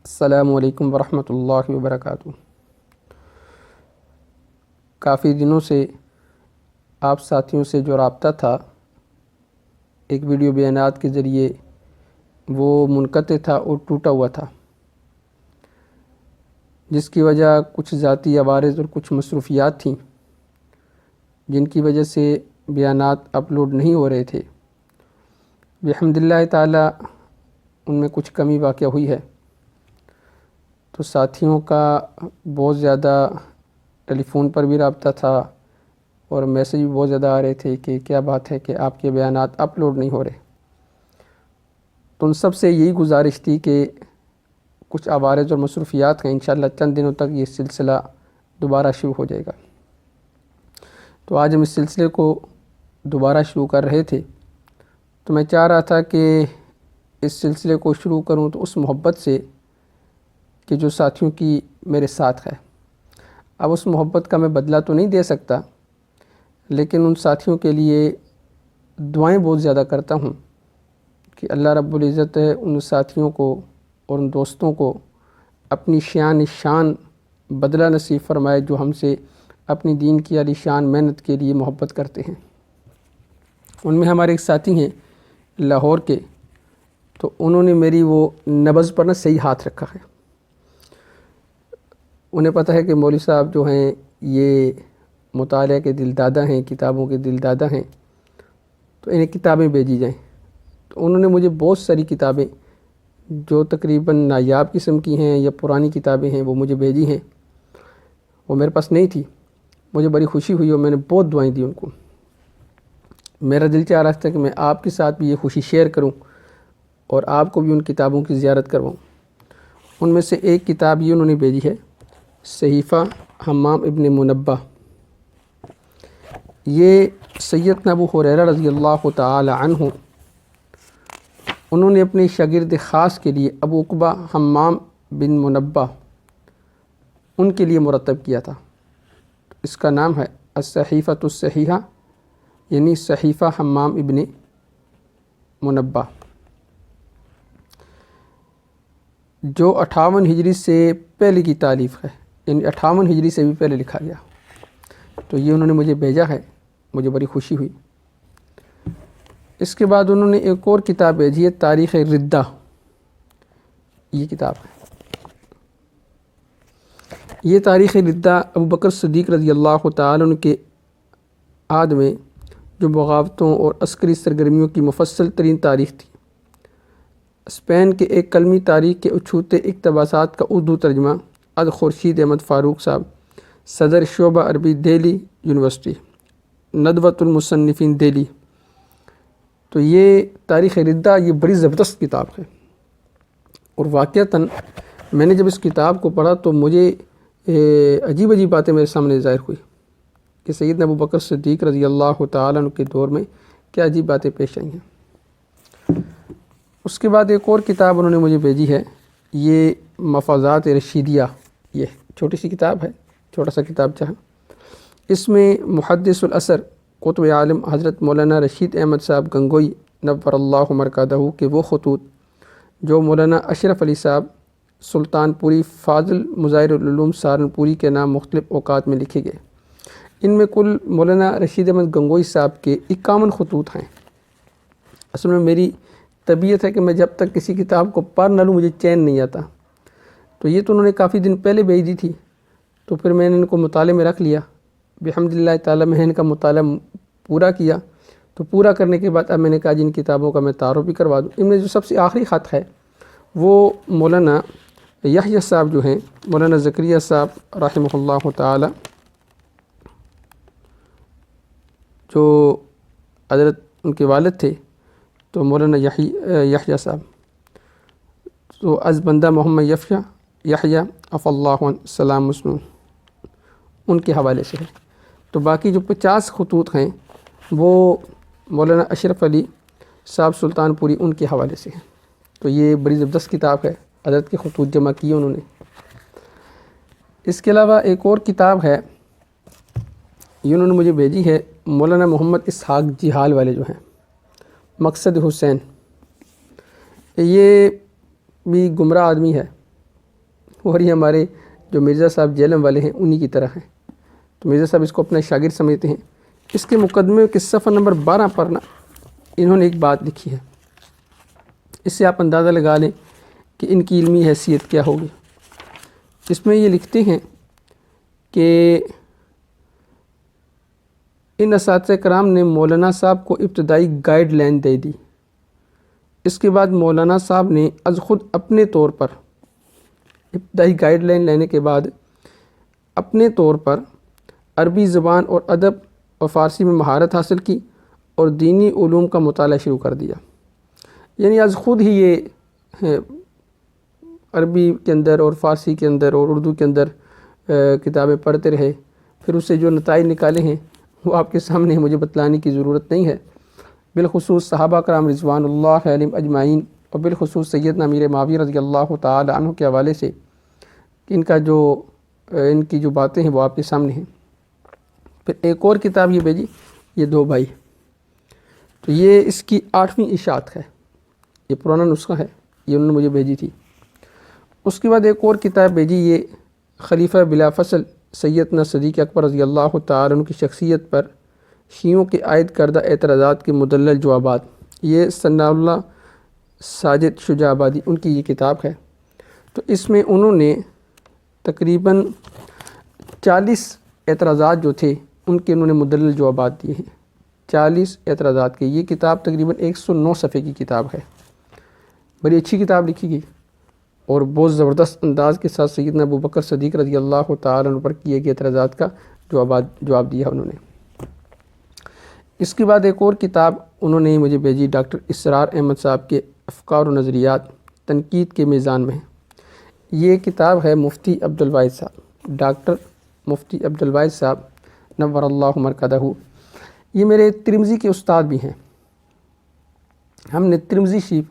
السلام علیکم ورحمۃ اللہ وبرکاتہ۔ کافی دنوں سے آپ ساتھیوں سے جو رابطہ تھا ایک ویڈیو بیانات کے ذریعے وہ منقطع تھا اور ٹوٹا ہوا تھا، جس کی وجہ کچھ ذاتی عوارض اور کچھ مصروفیات تھیں جن کی وجہ سے بیانات اپلوڈ نہیں ہو رہے تھے۔ بحمد اللہ تعالی ان میں کچھ کمی واقع ہوئی ہے، تو ساتھیوں کا بہت زیادہ ٹیلی فون پر بھی رابطہ تھا اور میسیج بھی بہت زیادہ آ رہے تھے کہ کیا بات ہے کہ آپ کے بیانات اپلوڈ نہیں ہو رہے۔ تو ان سب سے یہی گزارش تھی کہ کچھ عوارض اور مصروفیات ہیں، انشاءاللہ چند دنوں تک یہ سلسلہ دوبارہ شروع ہو جائے گا۔ تو آج ہم اس سلسلے کو دوبارہ شروع کر رہے تھے، تو میں چاہ رہا تھا کہ اس سلسلے کو شروع کروں تو اس محبت سے کہ جو ساتھیوں کی میرے ساتھ ہے۔ اب اس محبت کا میں بدلہ تو نہیں دے سکتا، لیکن ان ساتھیوں کے لیے دعائیں بہت زیادہ کرتا ہوں کہ اللہ رب العزت ان ساتھیوں کو اور ان دوستوں کو اپنی شان بدلہ نصیب فرمائے جو ہم سے اپنی دین کی عالی شان محنت کے لیے محبت کرتے ہیں۔ ان میں ہمارے ایک ساتھی ہیں لاہور کے، تو انہوں نے میری وہ نبض پر صحیح ہاتھ رکھا ہے۔ انہیں پتہ ہے کہ مولوی صاحب جو ہیں یہ مطالعہ کے دل دادہ ہیں، کتابوں کے دل دادہ ہیں، تو انہیں کتابیں بھیجی جائیں۔ تو انہوں نے مجھے بہت ساری کتابیں جو تقریباً نایاب قسم کی ہیں یا پرانی کتابیں ہیں وہ مجھے بھیجی ہیں، وہ میرے پاس نہیں تھی۔ مجھے بڑی خوشی ہوئی اور میں نے بہت دعائیں دی ان کو۔ میرا دل چاہ رہا تھا کہ میں آپ کے ساتھ بھی یہ خوشی شیئر کروں اور آپ کو بھی ان کتابوں کی زیارت کرواؤں۔ ان میں سے ایک کتاب یہ انہوں نے بھیجی ہے، صحیفہ حمام ابن منبہ۔ یہ سیدنا ابو ہریرہ رضی اللہ تعالی عنہ انہوں نے اپنے شاگرد خاص کے لیے ابو عقبہ حمام بن منبہ ان کے لیے مرتب کیا تھا۔ اس کا نام ہے الصحیفۃ الصحیحہ، یعنی صحیفہ حمام ابن منبہ، جو 58 ہجری سے پہلے کی تالیف ہے، یعنی 58 ہجری سے بھی پہلے لکھا گیا۔ تو یہ انہوں نے مجھے بھیجا ہے، مجھے بڑی خوشی ہوئی۔ اس کے بعد انہوں نے ایک اور کتاب بھیجی ہے، تاریخ ردہ، یہ کتاب ہے۔ یہ تاریخ ردہ ابو بکر صدیق رضی اللہ تعالی عنہ کے عہد میں جو بغاوتوں اور عسکری سرگرمیوں کی مفصل ترین تاریخ تھی۔ اسپین کے ایک کلمی تاریخ کے اچھوتے اقتباسات کا اردو ترجمہ خورشید احمد فاروق صاحب، صدر شعبہ عربی دہلی یونیورسٹی، ندوۃ المصنفین دہلی۔ تو یہ تاریخ ردہ یہ بڑی زبردست کتاب ہے، اور واقعتاً میں نے جب اس کتاب کو پڑھا تو مجھے عجیب باتیں میرے سامنے ظاہر ہوئی کہ سیدنا ابو بکر صدیق رضی اللہ تعالیٰ عنہ کے دور میں کیا عجیب باتیں پیش آئی ہیں۔ اس کے بعد ایک اور کتاب انہوں نے مجھے بھیجی ہے، یہ مفازات رشیدیہ، یہ چھوٹی سی کتاب ہے، چھوٹا سا کتابچہ ہے۔ اس میں محدث العصر قطب عالم حضرت مولانا رشید احمد صاحب گنگوئی نور اللہ مرکزہ کے وہ خطوط جو مولانا اشرف علی صاحب سلطان پوری فاضل مظاہر العلوم سہارنپوری کے نام مختلف اوقات میں لکھے گئے۔ ان میں کل مولانا رشید احمد گنگوئی صاحب کے 51 خطوط ہیں۔ اصل میں میری طبیعت ہے کہ میں جب تک کسی کتاب کو پڑھ نہ لوں مجھے چین نہیں آتا، تو یہ تو انہوں نے کافی دن پہلے بھیج دی تھی، تو پھر میں نے ان کو مطالعے میں رکھ لیا۔ بحمد اللہ تعالیٰ میں نے ان کا مطالعہ پورا کیا، تو پورا کرنے کے بعد اب میں نے کہا جن کتابوں کا میں تعارف بھی کروا دوں۔ ان میں جو سب سے آخری خط ہے وہ مولانا یحییٰ صاحب جو ہیں، مولانا زکریا صاحب رحمہ اللہ تعالی، جو حضرت ان کے والد تھے، تو مولانا یحییٰ صاحب، تو از بندہ محمد یحییٰ عف اللہ عنہ سلام مسنون، ان کے حوالے سے ہے۔ تو باقی جو 50 خطوط ہیں وہ مولانا اشرف علی صاحب سلطان پوری ان کے حوالے سے ہیں۔ تو یہ بڑی زبردست کتاب ہے، حضرت کے خطوط جمع کیے انہوں نے۔ اس کے علاوہ ایک اور کتاب ہے، یہ انہوں نے مجھے بھیجی ہے، مولانا محمد اسحاق جہال والے جو ہیں، مقصد حسین۔ یہ بھی گمراہ آدمی ہے، اور یہ ہمارے جو مرزا صاحب جہلم والے ہیں انہی کی طرح ہیں۔ تو مرزا صاحب اس کو اپنا شاگرد سمجھتے ہیں۔ اس کے مقدمے کے صفحہ نمبر 12 پر نا انہوں نے ایک بات لکھی ہے، اس سے آپ اندازہ لگا لیں کہ ان کی علمی حیثیت کیا ہوگی۔ اس میں یہ لکھتے ہیں کہ ان اساتذہ کرام نے مولانا صاحب کو ابتدائی گائیڈ لائن دے دی۔ اس کے بعد مولانا صاحب نے از خود اپنے طور پر ابتدائی گائیڈ لائن لینے کے بعد اپنے طور پر عربی زبان اور ادب اور فارسی میں مہارت حاصل کی اور دینی علوم کا مطالعہ شروع کر دیا۔ یعنی از خود ہی یہ عربی کے اندر اور فارسی کے اندر اور اردو کے اندر کتابیں پڑھتے رہے، پھر اس سے جو نتائج نکالے ہیں وہ آپ کے سامنے مجھے بتلانے کی ضرورت نہیں ہے۔ بالخصوص صحابہ کرام رضوان اللہ علیہم اجمعین اور بالخصوص سیدنا امیر معاویہ رضی اللہ تعالی عنہ کے حوالے سے ان کی جو باتیں ہیں وہ آپ کے سامنے ہیں۔ پھر ایک اور کتاب یہ بھیجی، یہ دو بھائی، تو یہ اس کی 8ویں اشاعت ہے، یہ پرانا نسخہ ہے، یہ انہوں نے مجھے بھیجی تھی۔ اس کے بعد ایک اور کتاب بھیجی، یہ خلیفہ بلا فصل سیدنا صدیق اکبر رضی اللہ تعالی عنہ کی شخصیت پر شیعوں کے عائد کردہ اعتراضات کے مدلل جوابات، یہ ثناء اللہ ساجد شجاع آبادی ان کی یہ کتاب ہے۔ تو اس میں انہوں نے تقریباً 40 اعتراضات جو تھے ان کے انہوں نے مدلل جوابات دیے ہیں، 40 اعتراضات کے۔ یہ کتاب تقریباً 109 صفحے کی کتاب ہے، بڑی اچھی کتاب لکھی گئی اور بہت زبردست انداز کے ساتھ سیدنا ابوبکر صدیق رضی اللہ تعالی عنہ پر کیے گئے اعتراضات کا جواب دیا انہوں نے۔ اس کے بعد ایک اور کتاب انہوں نے مجھے بھیجی، ڈاکٹر اسرار احمد صاحب کے افکار و نظریات تنقید کے میزان میں۔ یہ کتاب ہے مفتی عبدالواحد صاحب، ڈاکٹر مفتی عبدالواحد صاحب نور اللہ مرکزہ۔ یہ میرے ترمذی کے استاد بھی ہیں، ہم نے ترمذی شریف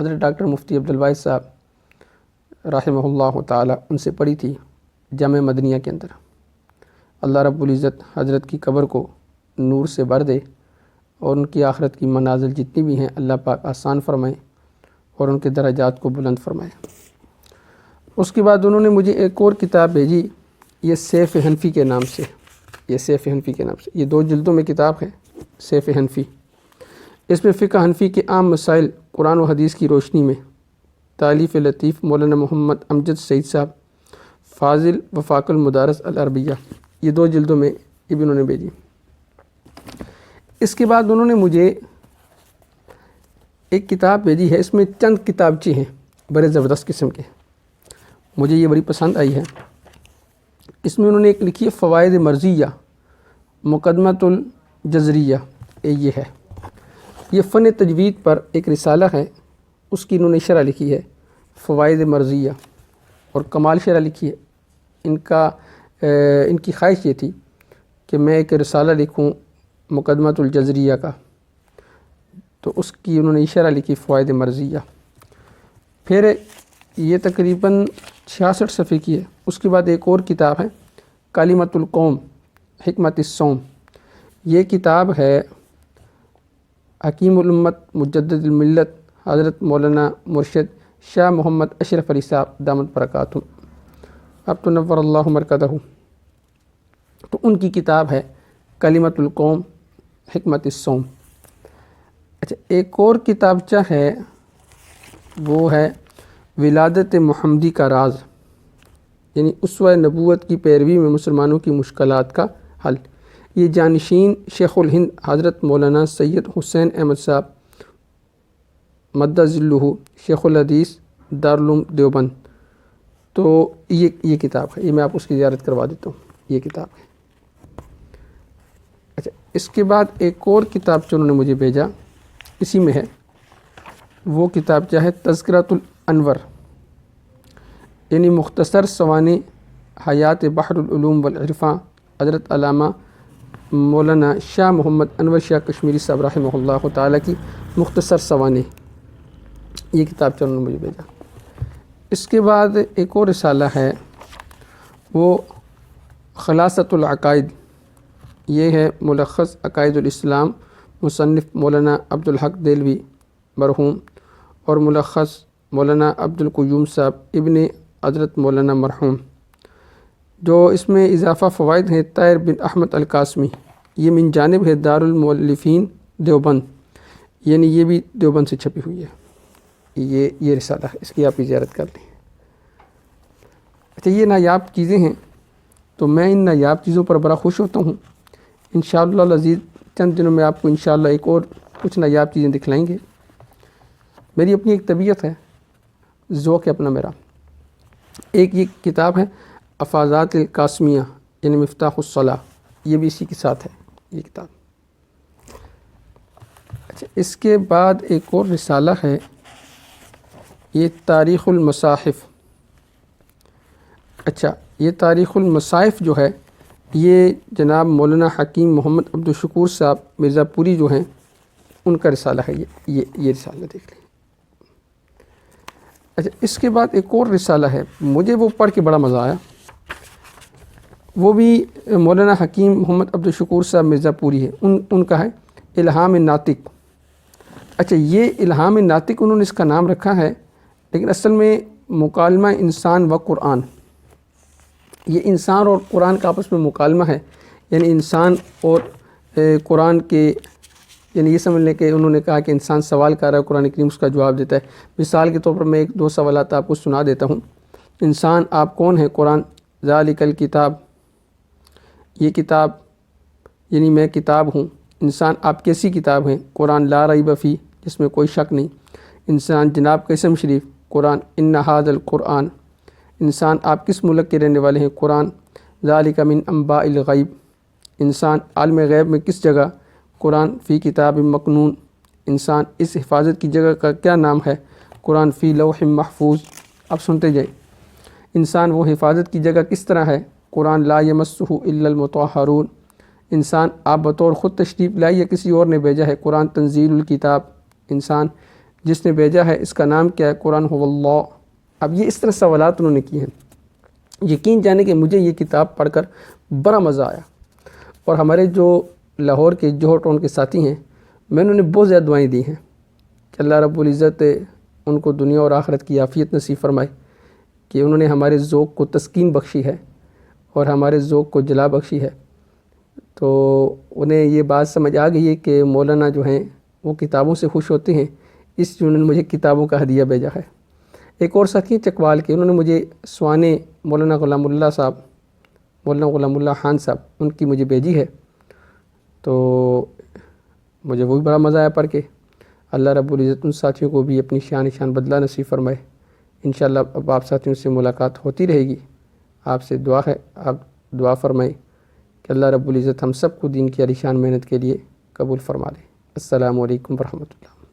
حضرت ڈاکٹر مفتی عبدالواحد صاحب رحمہ اللہ تعالی ان سے پڑھی تھی جامع مدنیہ کے اندر۔ اللہ رب العزت حضرت کی قبر کو نور سے بھر دے اور ان کی آخرت کی منازل جتنی بھی ہیں اللہ پاک آسان فرمائے اور ان کے درجات کو بلند فرمائے۔ اس کے بعد انہوں نے مجھے ایک اور کتاب بھیجی، یہ سیف حنفی کے نام سے، یہ 2 جلدوں میں کتاب ہے سیف حنفی۔ اس میں فقہ حنفی کے عام مسائل قرآن و حدیث کی روشنی میں تالیف لطیف مولانا محمد امجد سعید صاحب فاضل وفاق المدارس العربیہ، یہ 2 جلدوں میں یہ بھی انہوں نے بھیجی۔ اس کے بعد انہوں نے مجھے ایک کتاب بھیجی ہے، اس میں چند کتابچے ہیں بڑے زبردست قسم کے، مجھے یہ بڑی پسند آئی ہے۔ اس میں انہوں نے ایک لکھی ہے فوائد مرضیہ مقدمۃ الجزریہ، یہ ہے، یہ فن تجوید پر ایک رسالہ ہے، اس کی انہوں نے شرح لکھی ہے فوائد مرضیہ، اور کمال شرح لکھی ہے۔ ان کی خواہش یہ تھی کہ میں ایک رسالہ لکھوں مقدمۃ الجزریہ کا، تو اس کی انہوں نے شرح لکھی فوائد مرضیہ۔ پھر یہ تقریباً 66 صفحے کی ہے۔ اس کے بعد ایک اور کتاب ہے کلمۃ القوم حکمت الصوم، یہ کتاب ہے حکیم الامت مجدد الملت حضرت مولانا مرشد شاہ محمد اشرف علی صاحب دامت برکاتہم، اب تو نور اللہ مرکزہ، تو ان کی کتاب ہے کلمۃ القوم حکمت الصوم۔ اچھا، ایک اور کتابچہ ہے، وہ ہے ولادت محمدی کا راز، یعنی اسوہ نبوت کی پیروی میں مسلمانوں کی مشکلات کا حل۔ یہ جانشین شیخ الہند حضرت مولانا سید حسین احمد صاحب مدہ ظلہ شیخ الحدیث دارالعلوم دیوبند، تو یہ کتاب ہے، یہ میں آپ اس کی زیارت کروا دیتا ہوں، یہ کتاب ہے۔ اچھا، اس کے بعد ایک اور کتاب جو انہوں نے مجھے بھیجا اسی میں ہے، وہ کتاب کیا ہے تذکرۃ الانور، یعنی مختصر سوانح حیات بحر العلوم والعرفان حضرت علامہ مولانا شاہ محمد انور شاہ کشمیری صاحب رحمہ اللہ تعالیٰ کی مختصر سوانح، یہ کتاب انہوں نے مجھے بھیجا۔ اس کے بعد ایک اور رسالہ ہے، وہ خلاصۃ العقائد، یہ ہے ملخص عقائد الاسلام، مصنف مولانا عبدالحق دہلوی مرحوم، اور ملخص مولانا عبدالقیوم صاحب ابن حضرت مولانا مرحوم. جو اس میں اضافہ فوائد ہیں طاہر بن احمد القاسمی، یہ من جانب ہے دارالمؤلفین دیوبند، یعنی یہ بھی دیوبند سے چھپی ہوئی ہے. یہ رسالہ ہے، اس کی آپ زیارت کر لیں. اچھا، یہ نایاب چیزیں ہیں تو میں ان نایاب چیزوں پر بڑا خوش ہوتا ہوں. انشاءاللہ العزیز چند دنوں میں آپ کو انشاءاللہ ایک اور کچھ نایاب چیزیں دکھلائیں گے. میری اپنی ایک طبیعت ہے، ذوق ہے اپنا میرا. ایک یہ کتاب ہے افاضات القاسمیہ یعنی مفتاح الصلاح، یہ بھی اسی کے ساتھ ہے یہ کتاب. اچھا، اس کے بعد ایک اور رسالہ ہے، یہ تاریخ المصاحف. اچھا، یہ تاریخ المصاحف جو ہے یہ جناب مولانا حکیم محمد عبدالشکور صاحب مرزا پوری جو ہیں ان کا رسالہ ہے. یہ رسالہ دیکھ لیں. اچھا، اس کے بعد ایک اور رسالہ ہے، مجھے وہ پڑھ کے بڑا مزہ آیا، وہ بھی مولانا حکیم محمد عبدالشکور صاحب مرزا پوری ہے، ان کا ہے الہام ناطق. اچھا، یہ الہام ناطق انہوں نے اس کا نام رکھا ہے، لیکن اصل میں مکالمہ انسان و قرآن، یہ انسان اور قرآن کا آپس میں مکالمہ ہے. یعنی انسان اور قرآن کے، یعنی یہ سمجھ لیں کہ انہوں نے کہا کہ انسان سوال کر رہا ہے، قرآن کریم اس کا جواب دیتا ہے. مثال کے طور پر میں ایک دو سوالات آپ کو سنا دیتا ہوں. انسان آپ کون ہیں؟ قرآن ذالک الکتاب، یہ کتاب یعنی میں کتاب ہوں. انسان آپ کیسی کتاب ہیں؟ قرآن لا ریب فی، جس میں کوئی شک نہیں. انسان جناب قسم شریف، قرآن ان ھذا القرآن. انسان آپ کس ملک کے رہنے والے ہیں؟ قرآن ذالک من انباء الغیب. انسان عالم غیب میں کس جگہ؟ قرآن فی کتاب مکنون. انسان اس حفاظت کی جگہ کا کیا نام ہے؟ قرآن فی لوح محفوظ. اب سنتے جائیں. انسان وہ حفاظت کی جگہ کس طرح ہے؟ قرآن لا یمسہ الا المطہرون. انسان آپ بطور خود تشریف لائے یا کسی اور نے بھیجا ہے؟ قرآن تنزیل الکتاب. انسان جس نے بھیجا ہے اس کا نام کیا ہے؟ قرآن هو اللہ. اب یہ اس طرح سوالات انہوں نے کیے ہیں. یقین جانے کہ مجھے یہ کتاب پڑھ کر بڑا مزہ آیا. اور ہمارے جو لاہور کے جوہر ٹاؤن کے ساتھی ہیں، میں انہوں نے بہت زیادہ دعائیں دی ہیں کہ اللہ رب العزت ان کو دنیا اور آخرت کی عافیت نصیب فرمائے، کہ انہوں نے ہمارے ذوق کو تسکین بخشی ہے اور ہمارے ذوق کو جلا بخشی ہے. تو انہیں یہ بات سمجھ آ گئی ہے کہ مولانا جو ہیں وہ کتابوں سے خوش ہوتے ہیں، اس لیے انہوں نے مجھے کتابوں کا ہدیہ بھیجا ہے. ایک اور ساتھی چکوال کے، انہوں نے مجھے سوانے مولانا غلام اللہ صاحب، مولانا غلام اللہ خان صاحب، ان کی مجھے بھیجی ہے. تو مجھے وہ بھی بڑا مزہ آیا پڑھ کے. اللہ رب العزت ان ساتھیوں کو بھی اپنی شان بدلہ نصیب فرمائے. انشاءاللہ اب آپ ساتھیوں سے ملاقات ہوتی رہے گی. آپ سے دعا ہے، آپ دعا فرمائیں کہ اللہ رب العزت ہم سب کو دین کی عالی شان محنت کے لیے قبول فرما لے. السلام علیکم ورحمۃ اللہ.